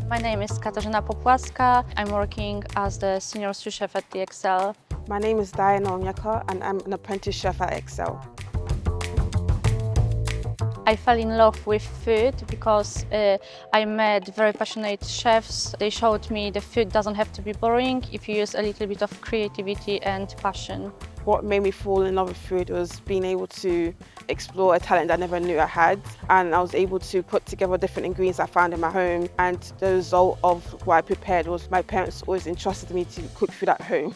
My name is Katarzyna Popłaska. I'm working as the senior sous chef at the Excel. My name is Diana Onyeka and I'm an apprentice chef at Excel. I fell in love with food because I met very passionate chefs. They showed me the food doesn't have to be boring if you use a little bit of creativity and passion. What made me fall in love with food was being able to explore a talent I never knew I had, and I was able to put together different ingredients I found in my home, and the result of what I prepared was my parents always entrusted me to cook food at home.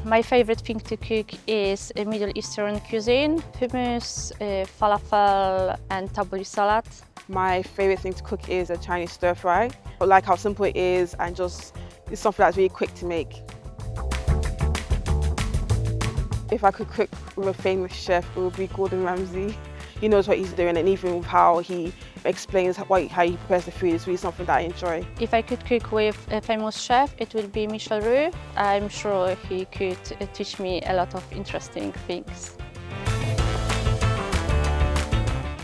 My favorite thing to cook is a Middle Eastern cuisine, hummus, falafel and tabbouleh salad. My favorite thing to cook is a Chinese stir fry. I like how simple it is and just it's something that's really quick to make. If I could cook with a famous chef, it would be Gordon Ramsay. He knows what he's doing, and even with how he explains how he prepares the food is really something that I enjoy. If I could cook with a famous chef, it would be Michel Roux. I'm sure he could teach me a lot of interesting things.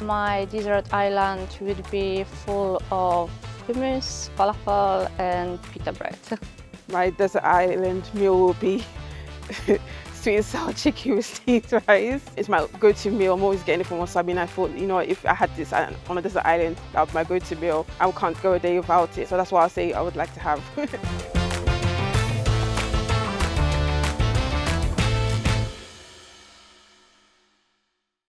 My dessert island would be full of hummus, falafel and pita bread. My desert island meal will be sweet and sour chicken with steamed rice. It's my go-to meal. I'm always getting it from wasabi, and I thought, you know, if I had this on a desert island, that would be my go-to meal. I can't go a day without it. So that's why I say I would like to have.